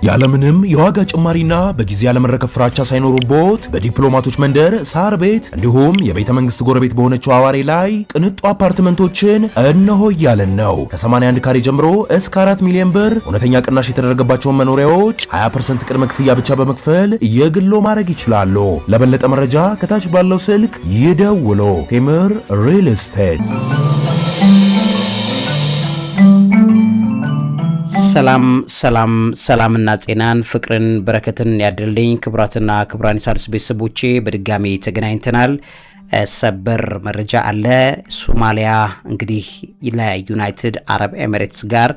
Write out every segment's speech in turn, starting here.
ያለምንም የዋጋ ጭማሪና በጊዜ ያለመረከብ ፍራቻ ሳይኖሩቦት በዲፕሎማቶች መንደር ሳር ቤት እንዲሁም የቤተ መንግስት ጎረቤት በሆነችው አዋሬ ላይ ቅንጡ አፓርትመንቶችን እነሆ እያለን ነው። ከ81 ካሬ ጀምሮ እስከ 4 ሚሊዮን ብር እውነተኛ ቅናሽ የተደረገባቸውን መኖሪያዎች 20% ቅድመ ክፍያ ብቻ በመክፈል የግሎ ማድረግ ይችላሉ። ለበለጠ መረጃ ከታች ባለው ስልክ ይደውሉ። ቴምር ሪል ስቴት። ሰላምና ጤናን ፍቅርን በረከትን ያድልኝ። ክቡራትና ክቡራን ሣድስ ቤተሰቦቼ በድጋሚ ተገናኝተናል። ሰበር መረጃ አለ። ሶማሊያ እንግዲህ ለዩናይትድ አረብ ኤሚሬትስ ጋር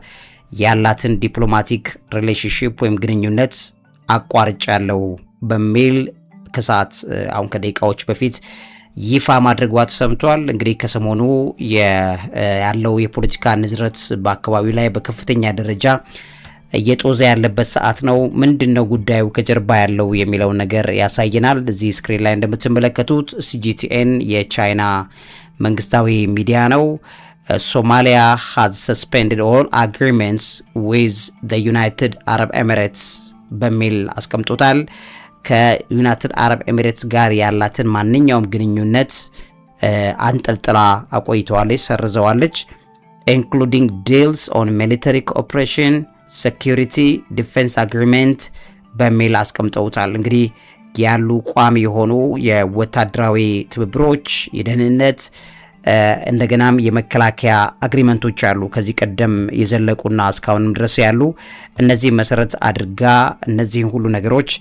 ያላትን ዲፕሎማቲክ ሪሌሽንሺፕ ወይም ግንኙነት አቋርጫለሁ በሚል ከሰዓት አሁን ከደቂቃዎች በፊት ይፋ ማድረጓ ተሰምቷል። እንግዲህ ከሰሞኑ ያለው የፖለቲካ ንዝረት በአካባቢው ላይ በከፍተኛ ደረጃ እየጦዘ ያለበት ሰዓት ነው። ምንድነው ጉዳዩ ከጀርባ ያለው የሚለው ነገር ያሳየናል። እዚህ ስክሪን ላይ እንደምትመለከቱት ሲጂቲኤን የቻይና መንግስታዊ ሚዲያ ነው። ሶማሊያ has suspended all agreements with the United Arab Emirates በሚል አስቀምጦታል። ከዩናይትድ አረብ ኤሚሬትስ ጋር ያላትን ማንኛውም ግንኙነት አንጠልጥላ አቆይተዋለች፣ ሰርዘዋለች። including deals on military cooperation, security, defense agreement በሚል አስቀምጠውታል። እንግዲህ ያሉ ቋሚ የሆኑ የወታደራዊ ትብብሮች፣ የደህንነት እንደገናም የመከላከያ አግሪመንቶች አሉ ከዚህ ቀደም የዘለቁና እስካሁንም ድረስ ያሉ። እነዚህ መሰረት አድርጋ እነዚህን ሁሉ ነገሮች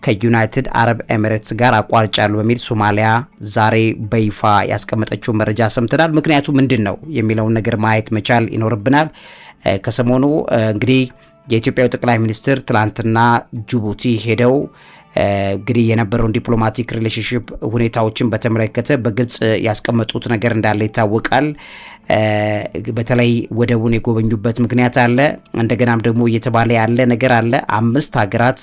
ከዩናይትድ አረብ ኤሚሬትስ ጋር አቋርጫለሁ በሚል ሶማሊያ ዛሬ በይፋ ያስቀመጠችው መረጃ ሰምተናል። ምክንያቱ ምንድነው የሚለውን ነገር ማየት መቻል ይኖርብናል። ከሰሞኑ እንግዲህ የኢትዮጵያው ጠቅላይ ሚኒስትር ትላንትና ጅቡቲ ሄደው እንግዲህ የነበረውን ዲፕሎማቲክ ሪሌሽንሺፕ ሁኔታዎችን በተመለከተ በግልጽ ያስቀመጡት ነገር እንዳለ ይታወቃል። በተለይ ወደቡን የጎበኙበት ምክንያት አለ። እንደገናም ደግሞ እየተባለ ያለ ነገር አለ። 5 ሀገራት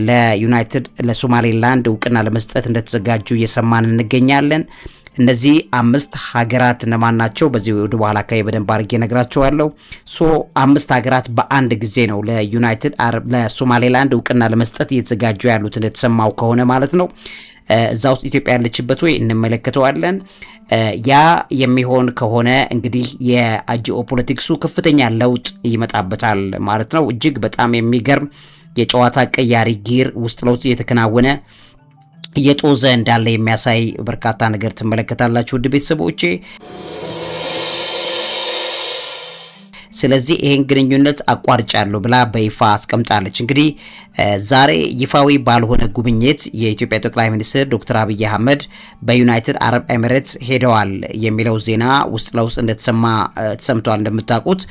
ለዩናይትድ ለሶማሌላንድ እውቅና ለመስጠት እንደተዘጋጁ እየሰማን እንገኛለን። እነዚህ 5 ሀገራት እነማን ናቸው? በዚህ ወደ በኋላ አካባቢ በደንብ አድርጌ እነግራቸዋለሁ። 5 ሀገራት በአንድ ጊዜ ነው ለዩናይትድ አረብ ለሶማሌላንድ እውቅና ለመስጠት እየተዘጋጁ ያሉት እንደተሰማው ከሆነ ማለት ነው። እዛ ውስጥ ኢትዮጵያ ያለችበት ወይ እንመለከተዋለን። ያ የሚሆን ከሆነ እንግዲህ የጂኦ ፖለቲክሱ ከፍተኛ ለውጥ ይመጣበታል ማለት ነው። እጅግ በጣም የሚገርም የጨዋታ ቀያሪ ጊር ውስጥ ለውስጥ እየተከናወነ እየጦዘ እንዳለ የሚያሳይ በርካታ ነገር ትመለከታላችሁ ውድ ቤተሰቦቼ። ስለዚህ ይሄን ግንኙነት አቋርጫለሁ ብላ በይፋ አስቀምጣለች። እንግዲህ ዛሬ ይፋዊ ባልሆነ ጉብኝት የኢትዮጵያ ጠቅላይ ሚኒስትር ዶክተር አብይ አህመድ በዩናይትድ አረብ ኤሚሬትስ ሄደዋል የሚለው ዜና ውስጥ ለውስጥ ተሰምቷል እንደምታውቁት።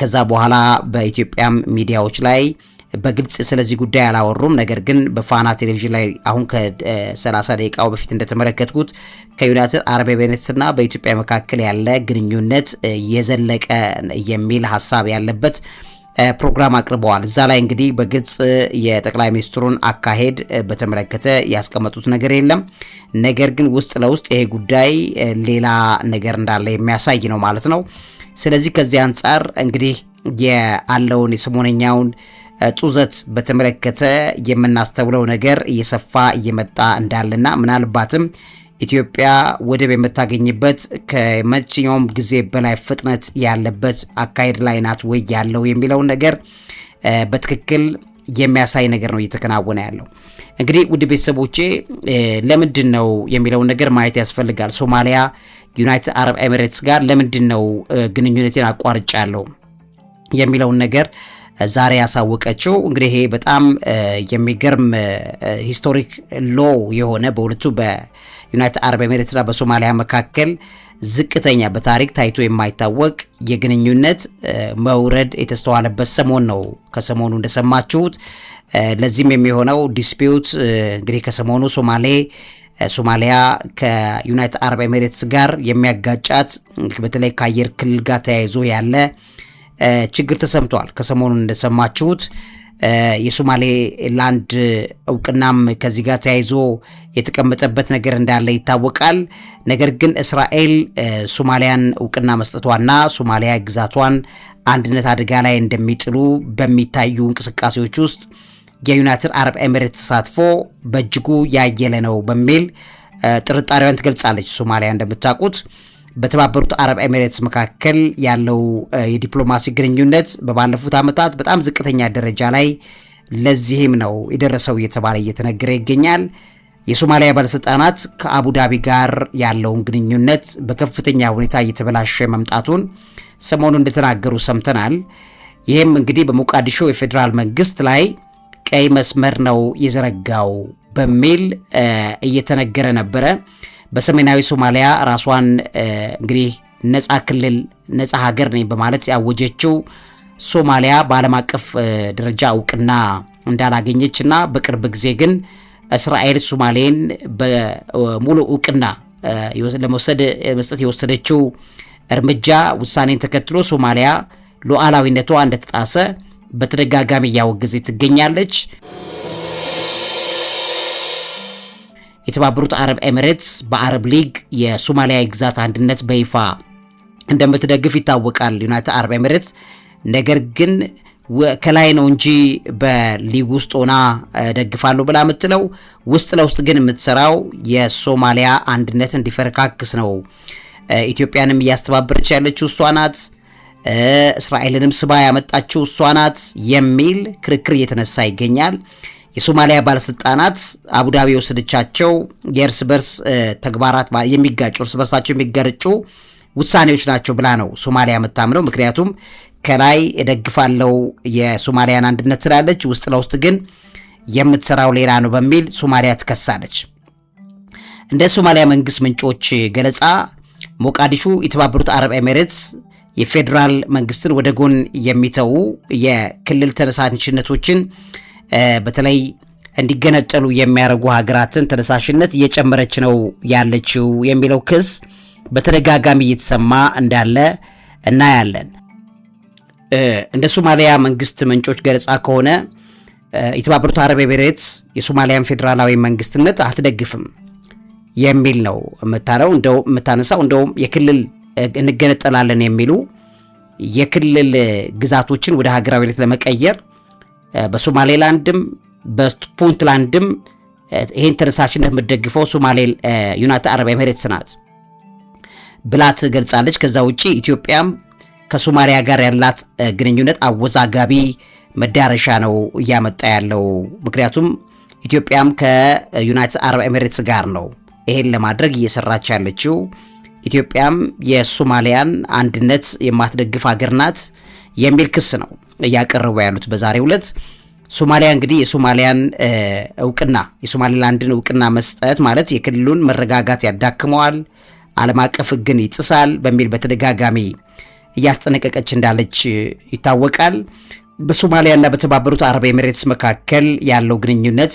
ከዛ በኋላ በኢትዮጵያም ሚዲያዎች ላይ በግልጽ ስለዚህ ጉዳይ አላወሩም። ነገር ግን በፋና ቴሌቪዥን ላይ አሁን ከ30 ደቂቃው በፊት እንደተመለከትኩት ከዩናይትድ አረብ ኤሚሬትስና በኢትዮጵያ መካከል ያለ ግንኙነት የዘለቀ የሚል ሐሳብ ያለበት ፕሮግራም አቅርበዋል። እዛ ላይ እንግዲህ በግልጽ የጠቅላይ ሚኒስትሩን አካሄድ በተመለከተ ያስቀመጡት ነገር የለም። ነገር ግን ውስጥ ለውስጥ ይሄ ጉዳይ ሌላ ነገር እንዳለ የሚያሳይ ነው ማለት ነው። ስለዚህ ከዚህ አንጻር እንግዲህ ያለውን የሰሞነኛውን ጡዘት በተመለከተ የምናስተውለው ነገር እየሰፋ እየመጣ እንዳለና ምናልባትም ኢትዮጵያ ወደብ የምታገኝበት ከመቼኛውም ጊዜ በላይ ፍጥነት ያለበት አካሄድ ላይ ናት ወይ ያለው የሚለው ነገር በትክክል የሚያሳይ ነገር ነው እየተከናወነ ያለው። እንግዲህ ውድ ቤተሰቦቼ ለምንድን ነው የሚለው ነገር ማየት ያስፈልጋል። ሶማሊያ ዩናይትድ አረብ ኤሚሬትስ ጋር ለምንድን ነው ግንኙነትን አቋርጫለሁ የሚለው ነገር ዛሬ ያሳወቀችው? እንግዲህ ይሄ በጣም የሚገርም ሂስቶሪክ ሎ የሆነ በሁለቱ በዩናይትድ አረብ ኤሚሬትስና በሶማሊያ መካከል ዝቅተኛ በታሪክ ታይቶ የማይታወቅ የግንኙነት መውረድ የተስተዋለበት ሰሞን ነው። ከሰሞኑ እንደሰማችሁት ለዚህም የሚሆነው ዲስፒዩት እንግዲህ ከሰሞኑ ሶማሊያ ከዩናይትድ አረብ ኤሚሬትስ ጋር የሚያጋጫት በተለይ ከአየር ክልል ጋር ተያይዞ ያለ ችግር ተሰምቷል። ከሰሞኑ እንደሰማችሁት የሶማሌላንድ እውቅናም ከዚህ ጋር ተያይዞ የተቀመጠበት ነገር እንዳለ ይታወቃል። ነገር ግን እስራኤል ሶማሊያን እውቅና መስጠቷና ሶማሊያ ግዛቷን አንድነት አደጋ ላይ እንደሚጥሉ በሚታዩ እንቅስቃሴዎች ውስጥ የዩናይትድ አረብ ኤሚሬትስ ተሳትፎ በእጅጉ ያየለ ነው በሚል ጥርጣሬዋን ትገልጻለች። ሶማሊያ እንደምታውቁት በተባበሩት አረብ ኤሚሬትስ መካከል ያለው የዲፕሎማሲ ግንኙነት በባለፉት ዓመታት በጣም ዝቅተኛ ደረጃ ላይ ለዚህም ነው የደረሰው እየተባለ እየተነገረ ይገኛል። የሶማሊያ ባለስልጣናት ከአቡዳቢ ጋር ያለውን ግንኙነት በከፍተኛ ሁኔታ እየተበላሸ መምጣቱን ሰሞኑን እንደተናገሩ ሰምተናል። ይህም እንግዲህ በሞቃዲሾ የፌዴራል መንግስት ላይ ቀይ መስመር ነው የዘረጋው በሚል እየተነገረ ነበረ። በሰሜናዊ ሶማሊያ ራሷን እንግዲህ ነፃ ክልል ነፃ ሀገር ነኝ በማለት ያወጀችው ሶማሊያ በዓለም አቀፍ ደረጃ እውቅና እንዳላገኘችና በቅርብ ጊዜ ግን እስራኤል ሶማሌን በሙሉ እውቅና ለመውሰድ መስጠት የወሰደችው እርምጃ ውሳኔን ተከትሎ ሶማሊያ ሉዓላዊነቷ እንደተጣሰ በተደጋጋሚ እያወገዘች ትገኛለች። የተባበሩት አረብ ኤሚሬትስ በአረብ ሊግ የሶማሊያ ግዛት አንድነት በይፋ እንደምትደግፍ ይታወቃል። ዩናይትድ አረብ ኤሚሬትስ ነገር ግን ከላይ ነው እንጂ በሊግ ውስጥ ሆና ደግፋለሁ ብላ የምትለው ውስጥ ለውስጥ ግን የምትሰራው የሶማሊያ አንድነት እንዲፈረካክስ ነው። ኢትዮጵያንም እያስተባበረች ያለችው እሷ ናት፣ እስራኤልንም ስባ ያመጣችው እሷ ናት የሚል ክርክር እየተነሳ ይገኛል። የሶማሊያ ባለስልጣናት አቡዳቢ የወሰደቻቸው የእርስ በርስ ተግባራት የሚጋጩ እርስ በርሳቸው የሚጋጩ ውሳኔዎች ናቸው ብላ ነው ሶማሊያ የምታምነው። ምክንያቱም ከላይ እደግፋለሁ የሶማሊያን አንድነት ትላለች፣ ውስጥ ለውስጥ ግን የምትሰራው ሌላ ነው በሚል ሶማሊያ ትከሳለች። እንደ ሶማሊያ መንግስት ምንጮች ገለጻ ሞቃዲሾ የተባበሩት አረብ ኤሚሬትስ የፌዴራል መንግስትን ወደ ጎን የሚተዉ የክልል ተነሳሽነቶችን በተለይ እንዲገነጠሉ የሚያደርጉ ሀገራትን ተነሳሽነት እየጨመረች ነው ያለችው የሚለው ክስ በተደጋጋሚ እየተሰማ እንዳለ እናያለን። እንደ ሶማሊያ መንግስት ምንጮች ገለጻ ከሆነ የተባበሩት አረብ ኤሚሬትስ የሶማሊያን ፌዴራላዊ መንግስትነት አትደግፍም የሚል ነው የምታነሳው። እንደውም የክልል እንገነጠላለን የሚሉ የክልል ግዛቶችን ወደ ሀገራዊነት ለመቀየር በሶማሌላንድም በፑንትላንድም ይሄን ተነሳሽነት የምትደግፈው ዩናይትድ አረብ ኤሚሬትስ ናት ብላ ትገልጻለች። ከዛ ውጪ ኢትዮጵያም ከሶማሊያ ጋር ያላት ግንኙነት አወዛጋቢ መዳረሻ ነው እያመጣ ያለው። ምክንያቱም ኢትዮጵያም ከዩናይትድ አረብ ኤሚሬትስ ጋር ነው ይሄን ለማድረግ እየሰራች ያለችው። ኢትዮጵያም የሶማሊያን አንድነት የማትደግፍ ሀገር ናት የሚል ክስ ነው እያቀረቡ ያሉት በዛሬው ዕለት። ሶማሊያ እንግዲህ የሶማሊያን እውቅና የሶማሊላንድን እውቅና መስጠት ማለት የክልሉን መረጋጋት ያዳክመዋል፣ ዓለም አቀፍ ሕግን ይጥሳል በሚል በተደጋጋሚ እያስጠነቀቀች እንዳለች ይታወቃል። በሶማሊያና በተባበሩት አረብ ኤሚሬትስ መካከል ያለው ግንኙነት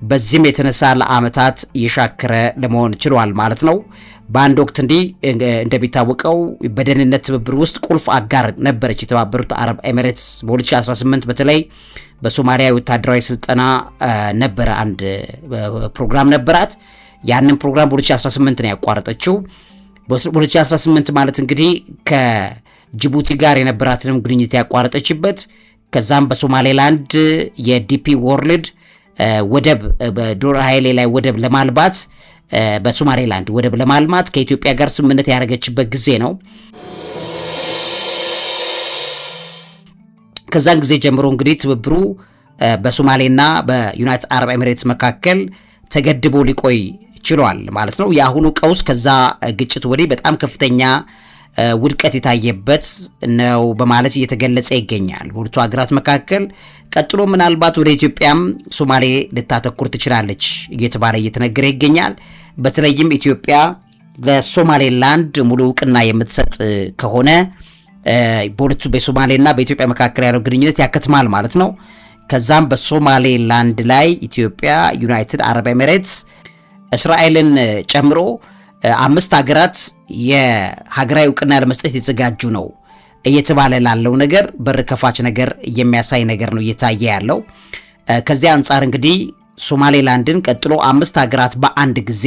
በዚህም የተነሳ ለዓመታት እየሻከረ ለመሆን ችሏል ማለት ነው። በአንድ ወቅት እንደሚታወቀው በደህንነት ትብብር ውስጥ ቁልፍ አጋር ነበረች የተባበሩት አረብ ኤሚሬትስ። በ2018 በተለይ በሶማሊያ ወታደራዊ ስልጠና ነበረ፣ አንድ ፕሮግራም ነበራት። ያንን ፕሮግራም በ2018 ነው ያቋረጠችው። በ2018 ማለት እንግዲህ ከጅቡቲ ጋር የነበራትንም ግንኙነት ያቋረጠችበት፣ ከዛም በሶማሌላንድ የዲፒ ወርልድ ወደብ በዶር ኃይሌ ላይ ወደብ ለማልባት በሶማሌላንድ ወደብ ለማልማት ከኢትዮጵያ ጋር ስምምነት ያደረገችበት ጊዜ ነው። ከዛን ጊዜ ጀምሮ እንግዲህ ትብብሩ በሶማሌና በዩናይትድ አረብ ኤሚሬትስ መካከል ተገድቦ ሊቆይ ችሏል ማለት ነው። የአሁኑ ቀውስ ከዛ ግጭት ወዲህ በጣም ከፍተኛ ውድቀት የታየበት ነው በማለት እየተገለጸ ይገኛል በሁለቱ ሀገራት መካከል። ቀጥሎ ምናልባት ወደ ኢትዮጵያም ሶማሌ ልታተኩር ትችላለች እየተባለ እየተነገረ ይገኛል። በተለይም ኢትዮጵያ ለሶማሌላንድ ሙሉ እውቅና የምትሰጥ ከሆነ በሁለቱ በሶማሌና በኢትዮጵያ መካከል ያለው ግንኙነት ያከትማል ማለት ነው። ከዛም በሶማሌላንድ ላይ ኢትዮጵያ፣ ዩናይትድ አረብ ኤሚሬትስ፣ እስራኤልን ጨምሮ 5 ሀገራት የሀገራዊ እውቅና ለመስጠት የተዘጋጁ ነው እየተባለ ላለው ነገር በር ከፋች ነገር የሚያሳይ ነገር ነው እየታየ ያለው። ከዚያ አንጻር እንግዲህ ሶማሌላንድን ቀጥሎ 5 ሀገራት በአንድ ጊዜ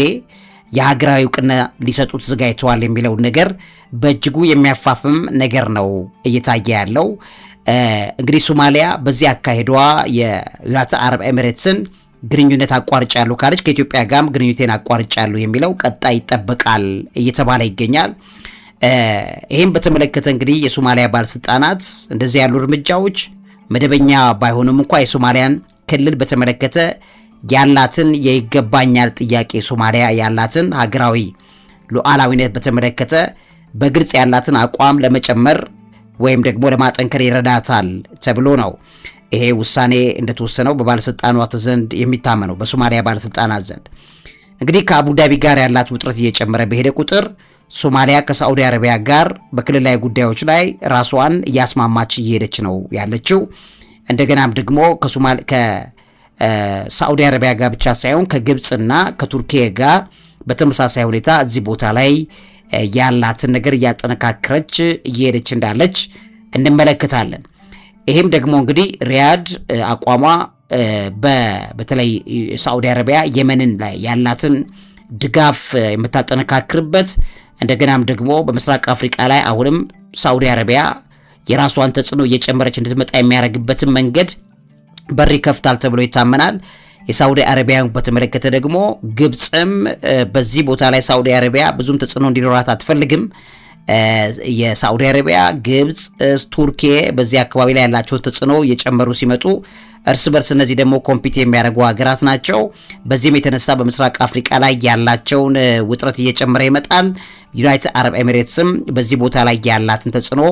የሀገራዊ እውቅና ሊሰጡት ተዘጋጅተዋል የሚለው ነገር በእጅጉ የሚያፋፍም ነገር ነው እየታየ ያለው። እንግዲህ ሶማሊያ በዚህ አካሄዷ የዩናይትድ አረብ ኤሚሬትስን ግንኙነት አቋርጫለሁ ካለች ከኢትዮጵያ ጋርም ግንኙነቴን አቋርጫለሁ የሚለው ቀጣይ ይጠበቃል እየተባለ ይገኛል። ይሄን በተመለከተ እንግዲህ የሶማሊያ ባለስልጣናት እንደዚህ ያሉ እርምጃዎች መደበኛ ባይሆኑም እንኳን የሶማሊያን ክልል በተመለከተ ያላትን የይገባኛል ጥያቄ ሶማሊያ ያላትን ሀገራዊ ሉዓላዊነት በተመለከተ በግልጽ ያላትን አቋም ለመጨመር ወይም ደግሞ ለማጠንከር ይረዳታል ተብሎ ነው ይሄ ውሳኔ እንደተወሰነው በባለስልጣናት ዘንድ የሚታመነው በሶማሊያ ባለስልጣናት ዘንድ። እንግዲህ ከአቡዳቢ ጋር ያላት ውጥረት እየጨመረ በሄደ ቁጥር ሶማሊያ ከሳዑዲ አረቢያ ጋር በክልላዊ ጉዳዮች ላይ ራሷን እያስማማች እየሄደች ነው ያለችው። እንደገናም ደግሞ ከሳዑዲ አረቢያ ጋር ብቻ ሳይሆን ከግብፅና ከቱርኪያ ጋር በተመሳሳይ ሁኔታ እዚህ ቦታ ላይ ያላትን ነገር እያጠነካከረች እየሄደች እንዳለች እንመለከታለን። ይሄም ደግሞ እንግዲህ ሪያድ አቋሟ በተለይ ሳዑዲ አረቢያ የመንን ላይ ያላትን ድጋፍ የምታጠነካክርበት እንደገናም ደግሞ በምስራቅ አፍሪካ ላይ አሁንም ሳዑዲ አረቢያ የራሷን ተጽዕኖ እየጨመረች እንድትመጣ የሚያደርግበትን መንገድ በር ይከፍታል ተብሎ ይታመናል። የሳዑዲ አረቢያን በተመለከተ ደግሞ ግብፅም በዚህ ቦታ ላይ ሳዑዲ አረቢያ ብዙም ተጽዕኖ እንዲኖራት አትፈልግም። የሳዑዲ አረቢያ፣ ግብፅ፣ ቱርኪ በዚህ አካባቢ ላይ ያላቸው ተጽዕኖ እየጨመሩ ሲመጡ እርስ በርስ እነዚህ ደግሞ ኮምፒት የሚያደርጉ ሀገራት ናቸው። በዚህም የተነሳ በምስራቅ አፍሪካ ላይ ያላቸውን ውጥረት እየጨመረ ይመጣል። ዩናይትድ አረብ ኤሚሬትስም በዚህ ቦታ ላይ ያላትን ተጽዕኖ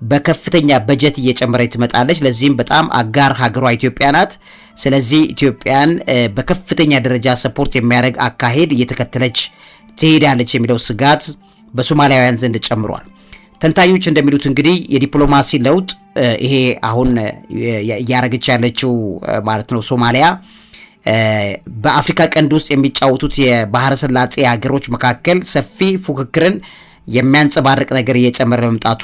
በከፍተኛ በጀት እየጨመረች ትመጣለች። ለዚህም በጣም አጋር ሀገሯ ኢትዮጵያ ናት። ስለዚህ ኢትዮጵያን በከፍተኛ ደረጃ ሰፖርት የሚያደርግ አካሄድ እየተከተለች ትሄዳለች የሚለው ስጋት በሶማሊያውያን ዘንድ ጨምሯል። ተንታኞች እንደሚሉት እንግዲህ የዲፕሎማሲ ለውጥ ይሄ አሁን እያረገች ያለችው ማለት ነው ሶማሊያ በአፍሪካ ቀንድ ውስጥ የሚጫወቱት የባህረ ሰላጤ ሀገሮች መካከል ሰፊ ፉክክርን የሚያንጸባርቅ ነገር እየጨመረ መምጣቱ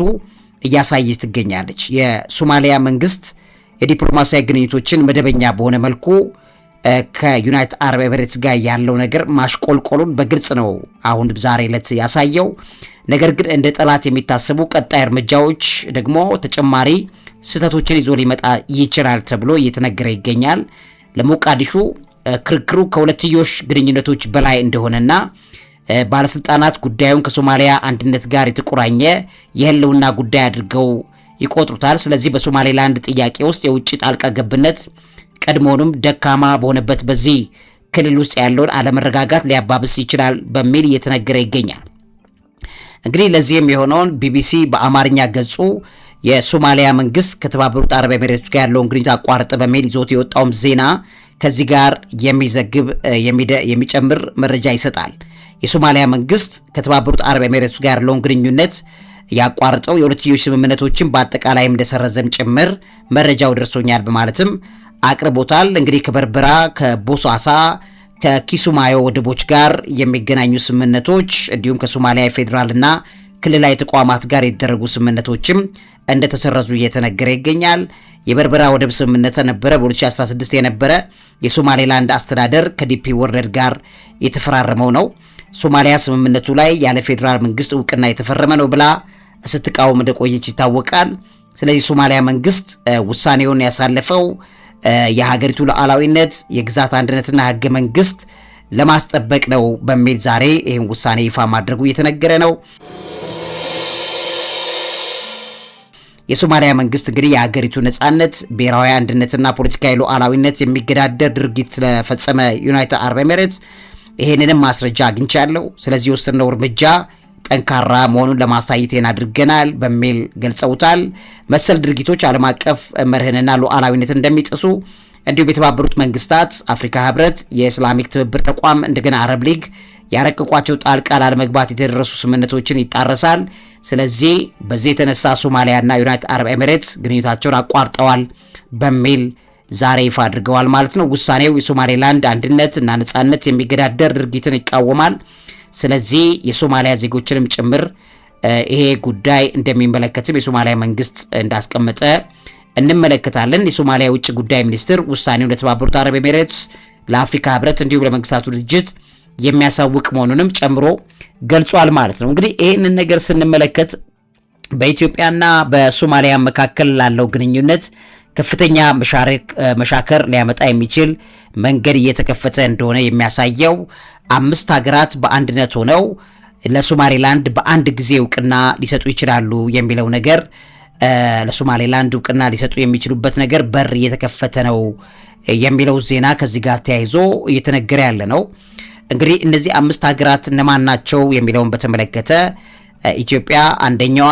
እያሳየች ትገኛለች። የሶማሊያ መንግስት የዲፕሎማሲያዊ ግንኙነቶችን መደበኛ በሆነ መልኩ ከዩናይትድ አረብ ኤሚሬትስ ጋር ያለው ነገር ማሽቆልቆሉን በግልጽ ነው አሁን ዛሬ ዕለት ያሳየው። ነገር ግን እንደ ጠላት የሚታሰቡ ቀጣይ እርምጃዎች ደግሞ ተጨማሪ ስህተቶችን ይዞ ሊመጣ ይችላል ተብሎ እየተነገረ ይገኛል። ለሞቃዲሾ ክርክሩ ከሁለትዮሽ ግንኙነቶች በላይ እንደሆነና ባለስልጣናት ጉዳዩን ከሶማሊያ አንድነት ጋር የተቆራኘ የህልውና ጉዳይ አድርገው ይቆጥሩታል። ስለዚህ በሶማሌላንድ ጥያቄ ውስጥ የውጭ ጣልቃ ገብነት ቀድሞውንም ደካማ በሆነበት በዚህ ክልል ውስጥ ያለውን አለመረጋጋት ሊያባብስ ይችላል በሚል እየተነገረ ይገኛል። እንግዲህ ለዚህም የሆነውን ቢቢሲ በአማርኛ ገጹ የሶማሊያ መንግስት ከተባበሩት አረብ ኤሚሬቶች ጋር ያለውን ግንኙነት አቋረጠ በሚል ይዞት የወጣውም ዜና ከዚህ ጋር የሚዘግብ የሚጨምር መረጃ ይሰጣል። የሶማሊያ መንግስት ከተባበሩት አረብ ኤሚሬቶች ጋር ያለውን ግንኙነት ያቋረጠው የሁለትዮሽ ስምምነቶችን በአጠቃላይም እንደሰረዘም ጭምር መረጃው ደርሶኛል በማለትም አቅርቦታል። እንግዲህ ከበርበራ፣ ከቦሳሳ፣ ከኪሱማዮ ወደቦች ጋር የሚገናኙ ስምምነቶች እንዲሁም ከሶማሊያ የፌዴራልና ክልላዊ ተቋማት ጋር የተደረጉ ስምምነቶችም እንደተሰረዙ እየተነገረ ይገኛል። የበርበራ ወደብ ስምምነት ነበረ በ2016 የነበረ የሶማሌላንድ አስተዳደር ከዲፒ ወርልድ ጋር የተፈራረመው ነው። ሶማሊያ ስምምነቱ ላይ ያለ ፌዴራል መንግስት እውቅና የተፈረመ ነው ብላ ስትቃወም እንደቆየች ይታወቃል። ስለዚህ ሶማሊያ መንግስት ውሳኔውን ያሳለፈው የሀገሪቱ ሉዓላዊነት የግዛት አንድነትና ህገ መንግስት ለማስጠበቅ ነው በሚል ዛሬ ይህን ውሳኔ ይፋ ማድረጉ እየተነገረ ነው። የሶማሊያ መንግስት እንግዲህ የሀገሪቱ ነጻነት፣ ብሔራዊ አንድነትና ፖለቲካዊ ሉዓላዊነት የሚገዳደር ድርጊት ስለፈጸመ ዩናይትድ አረብ ኤሚሬትስ ይሄንንም ማስረጃ አግኝቻለሁ፣ ስለዚህ የወሰድነው እርምጃ ጠንካራ መሆኑን ለማሳየት አድርገናል በሚል ገልጸውታል። መሰል ድርጊቶች ዓለም አቀፍ መርህንና ሉዓላዊነትን እንደሚጥሱ እንዲሁም የተባበሩት መንግስታት፣ አፍሪካ ህብረት፣ የእስላሚክ ትብብር ተቋም እንደገና አረብ ሊግ ያረቀቋቸው ጣልቃ ላለመግባት የተደረሱ ስምምነቶችን ይጣረሳል። ስለዚህ በዚህ የተነሳ ሶማሊያና ዩናይትድ አረብ ኤሚሬትስ ግንኙነታቸውን አቋርጠዋል በሚል ዛሬ ይፋ አድርገዋል ማለት ነው። ውሳኔው የሶማሌላንድ አንድነት እና ነጻነት የሚገዳደር ድርጊትን ይቃወማል። ስለዚህ የሶማሊያ ዜጎችንም ጭምር ይሄ ጉዳይ እንደሚመለከትም የሶማሊያ መንግስት እንዳስቀመጠ እንመለከታለን። የሶማሊያ ውጭ ጉዳይ ሚኒስትር ውሳኔውን ለተባበሩት አረብ ኤሚሬትስ፣ ለአፍሪካ ህብረት እንዲሁም ለመንግስታቱ ድርጅት የሚያሳውቅ መሆኑንም ጨምሮ ገልጿል ማለት ነው። እንግዲህ ይህንን ነገር ስንመለከት በኢትዮጵያና በሶማሊያ መካከል ላለው ግንኙነት ከፍተኛ መሻከር ሊያመጣ የሚችል መንገድ እየተከፈተ እንደሆነ የሚያሳየው 5 ሀገራት በአንድነት ሆነው ለሶማሌላንድ በአንድ ጊዜ እውቅና ሊሰጡ ይችላሉ የሚለው ነገር ለሶማሌላንድ እውቅና ሊሰጡ የሚችሉበት ነገር በር እየተከፈተ ነው የሚለው ዜና ከዚህ ጋር ተያይዞ እየተነገረ ያለ ነው። እንግዲህ እነዚህ 5 ሀገራት እነማን ናቸው የሚለውን በተመለከተ ኢትዮጵያ አንደኛዋ፣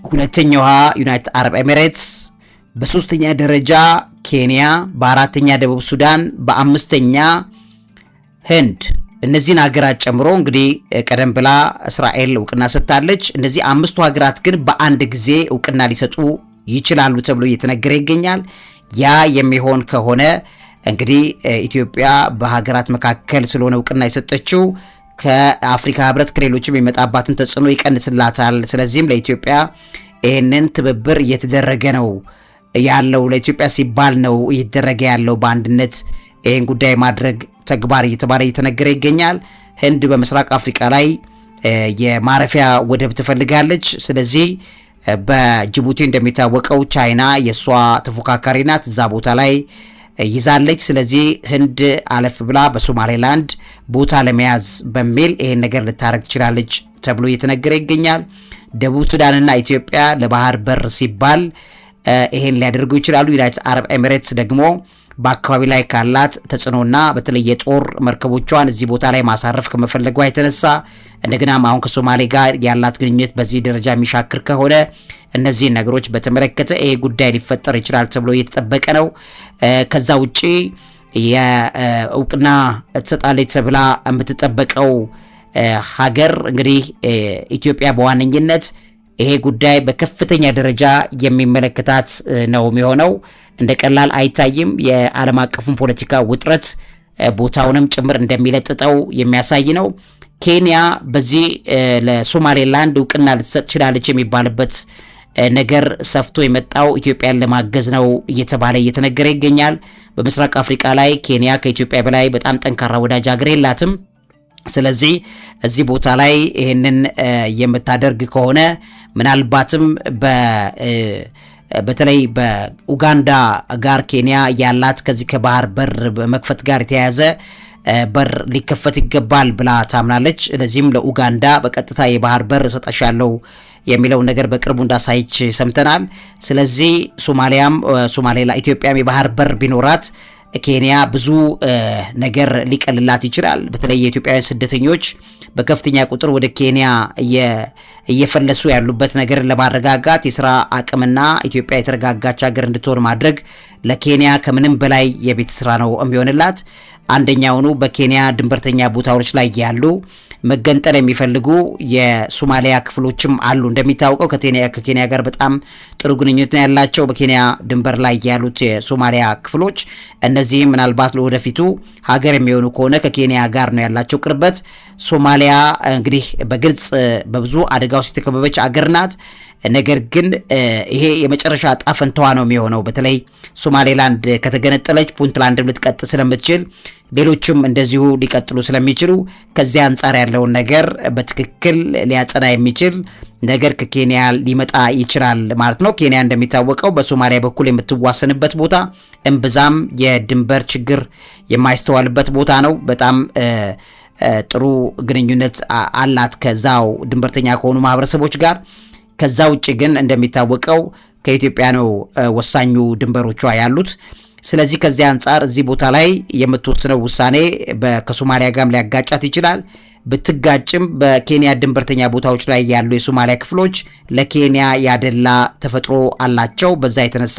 ሁለተኛዋ ዩናይትድ አረብ ኤሚሬትስ፣ በሶስተኛ ደረጃ ኬንያ፣ በአራተኛ ደቡብ ሱዳን፣ በአምስተኛ ህንድ። እነዚህን ሀገራት ጨምሮ እንግዲህ ቀደም ብላ እስራኤል እውቅና ሰጥታለች። እነዚህ 5ቱ ሀገራት ግን በአንድ ጊዜ እውቅና ሊሰጡ ይችላሉ ተብሎ እየተነገረ ይገኛል። ያ የሚሆን ከሆነ እንግዲህ ኢትዮጵያ በሀገራት መካከል ስለሆነ እውቅና የሰጠችው ከአፍሪካ ህብረት ከሌሎችም የሚመጣባትን ተጽዕኖ ይቀንስላታል። ስለዚህም ለኢትዮጵያ ይህንን ትብብር እየተደረገ ነው ያለው፣ ለኢትዮጵያ ሲባል ነው እየተደረገ ያለው በአንድነት ይህን ጉዳይ ማድረግ ተግባር እየተባለ እየተነገረ ይገኛል። ህንድ በምስራቅ አፍሪካ ላይ የማረፊያ ወደብ ትፈልጋለች። ስለዚህ በጅቡቲ እንደሚታወቀው ቻይና የሷ ተፎካካሪ ናት፣ እዛ ቦታ ላይ ይዛለች። ስለዚህ ህንድ አለፍ ብላ በሶማሌላንድ ቦታ ለመያዝ በሚል ይሄን ነገር ልታረግ ትችላለች ተብሎ እየተነገረ ይገኛል። ደቡብ ሱዳንና ኢትዮጵያ ለባህር በር ሲባል ይሄን ሊያደርጉ ይችላሉ። ዩናይትድ አረብ ኤሚሬትስ ደግሞ በአካባቢ ላይ ካላት ተጽዕኖና በተለይ የጦር መርከቦቿን እዚህ ቦታ ላይ ማሳረፍ ከመፈለጓ የተነሳ እንደገናም አሁን ከሶማሌ ጋር ያላት ግንኙነት በዚህ ደረጃ የሚሻክር ከሆነ እነዚህን ነገሮች በተመለከተ ይሄ ጉዳይ ሊፈጠር ይችላል ተብሎ እየተጠበቀ ነው። ከዛ ውጪ የእውቅና ትሰጣለች ተብላ የምትጠበቀው ሀገር እንግዲህ ኢትዮጵያ በዋነኝነት ይሄ ጉዳይ በከፍተኛ ደረጃ የሚመለከታት ነው የሚሆነው። እንደ ቀላል አይታይም። የዓለም አቀፉን ፖለቲካ ውጥረት ቦታውንም ጭምር እንደሚለጥጠው የሚያሳይ ነው። ኬንያ በዚህ ለሶማሌላንድ እውቅና ልትሰጥ ትችላለች የሚባልበት ነገር ሰፍቶ የመጣው ኢትዮጵያን ለማገዝ ነው እየተባለ እየተነገረ ይገኛል። በምስራቅ አፍሪካ ላይ ኬንያ ከኢትዮጵያ በላይ በጣም ጠንካራ ወዳጅ ሀገር የላትም። ስለዚህ እዚህ ቦታ ላይ ይህንን የምታደርግ ከሆነ ምናልባትም በተለይ በኡጋንዳ ጋር ኬንያ ያላት ከዚህ ከባህር በር በመክፈት ጋር የተያያዘ በር ሊከፈት ይገባል ብላ ታምናለች። ለዚህም ለኡጋንዳ በቀጥታ የባህር በር እሰጣሻለሁ የሚለው ነገር በቅርቡ እንዳሳይች ሰምተናል። ስለዚህ ኢትዮጵያም የባህር በር ቢኖራት ኬንያ ብዙ ነገር ሊቀልላት ይችላል። በተለይ የኢትዮጵያውያን ስደተኞች በከፍተኛ ቁጥር ወደ ኬንያ እየፈለሱ ያሉበት ነገርን ለማረጋጋት የስራ አቅምና ኢትዮጵያ የተረጋጋች ሀገር እንድትሆን ማድረግ ለኬንያ ከምንም በላይ የቤት ስራ ነው የሚሆንላት። አንደኛውኑ በኬንያ ድንበርተኛ ቦታዎች ላይ ያሉ መገንጠል የሚፈልጉ የሶማሊያ ክፍሎችም አሉ። እንደሚታወቀው ከኬንያ ጋር በጣም ጥሩ ግንኙነት ያላቸው በኬንያ ድንበር ላይ ያሉት የሶማሊያ ክፍሎች እነዚህም ምናልባት ለወደፊቱ ሀገር የሚሆኑ ከሆነ ከኬንያ ጋር ነው ያላቸው ቅርበት። ሶማሊያ እንግዲህ በግልጽ በብዙ አደጋ ውስጥ የተከበበች አገር ናት። ነገር ግን ይሄ የመጨረሻ ዕጣ ፈንታዋ ነው የሚሆነው። በተለይ ሶማሌላንድ ከተገነጠለች ፑንትላንድ ልትቀጥ ስለምትችል ሌሎችም እንደዚሁ ሊቀጥሉ ስለሚችሉ ከዚያ አንጻር ያለውን ነገር በትክክል ሊያጸና የሚችል ነገር ከኬንያ ሊመጣ ይችላል ማለት ነው። ኬንያ እንደሚታወቀው በሶማሊያ በኩል የምትዋሰንበት ቦታ እምብዛም የድንበር ችግር የማይስተዋልበት ቦታ ነው። በጣም ጥሩ ግንኙነት አላት ከዛው ድንበርተኛ ከሆኑ ማህበረሰቦች ጋር። ከዛ ውጭ ግን እንደሚታወቀው ከኢትዮጵያ ነው ወሳኙ ድንበሮቿ ያሉት። ስለዚህ ከዚህ አንጻር እዚህ ቦታ ላይ የምትወስነው ውሳኔ ከሶማሊያ ጋርም ሊያጋጫት ይችላል። ብትጋጭም በኬንያ ድንበርተኛ ቦታዎች ላይ ያሉ የሶማሊያ ክፍሎች ለኬንያ ያደላ ተፈጥሮ አላቸው። በዛ የተነሳ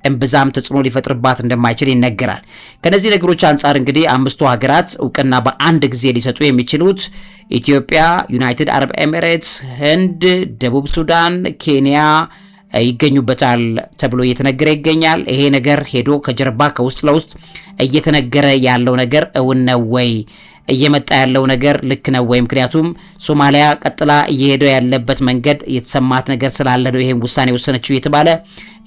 እምብዛም ተጽዕኖ ሊፈጥርባት እንደማይችል ይነገራል። ከነዚህ ነገሮች አንጻር እንግዲህ 5ቱ ሀገራት እውቅና በአንድ ጊዜ ሊሰጡ የሚችሉት ኢትዮጵያ፣ ዩናይትድ አረብ ኤሚሬትስ፣ ህንድ፣ ደቡብ ሱዳን፣ ኬንያ ይገኙበታል ተብሎ እየተነገረ ይገኛል። ይሄ ነገር ሄዶ ከጀርባ ከውስጥ ለውስጥ እየተነገረ ያለው ነገር እውን ነው ወይ? እየመጣ ያለው ነገር ልክ ነው ወይ? ምክንያቱም ሶማሊያ ቀጥላ እየሄደ ያለበት መንገድ የተሰማት ነገር ስላለ ነው ይሄን ውሳኔ ወሰነችው የተባለ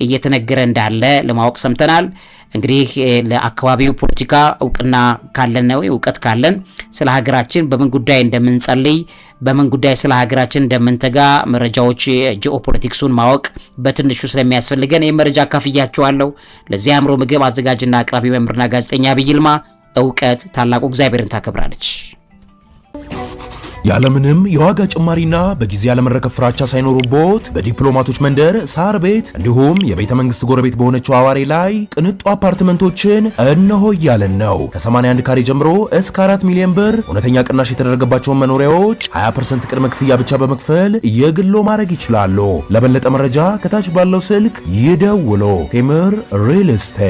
እየተነገረ እንዳለ ለማወቅ ሰምተናል። እንግዲህ ለአካባቢው ፖለቲካ እውቅና ካለን ነው እውቀት ካለን ስለ ሀገራችን በምን ጉዳይ እንደምንጸልይ በምን ጉዳይ ስለ ሀገራችን እንደምንተጋ መረጃዎች ጂኦፖለቲክሱን ማወቅ በትንሹ ስለሚያስፈልገን የመረጃ ካፍያችኋለሁ። ለዚህ አእምሮ ምግብ አዘጋጅና አቅራቢ መምህርና ጋዜጠኛ ዐቢይ ይልማ። እውቀት ታላቁ እግዚአብሔርን ታከብራለች። ያለምንም የዋጋ ጭማሪና በጊዜ ያለመረከብ ፍራቻ ሳይኖሩቦት በዲፕሎማቶች መንደር ሳር ቤት እንዲሁም የቤተ መንግስት ጎረቤት በሆነችው አዋሬ ላይ ቅንጡ አፓርትመንቶችን እነሆ እያለን ነው። ከ81 ካሬ ጀምሮ እስከ 4 ሚሊዮን ብር እውነተኛ ቅናሽ የተደረገባቸውን መኖሪያዎች 20% ቅድመ ክፍያ ብቻ በመክፈል የግሎ ማድረግ ይችላሉ። ለበለጠ መረጃ ከታች ባለው ስልክ ይደውሉ። ቴምር ሪል ስቴት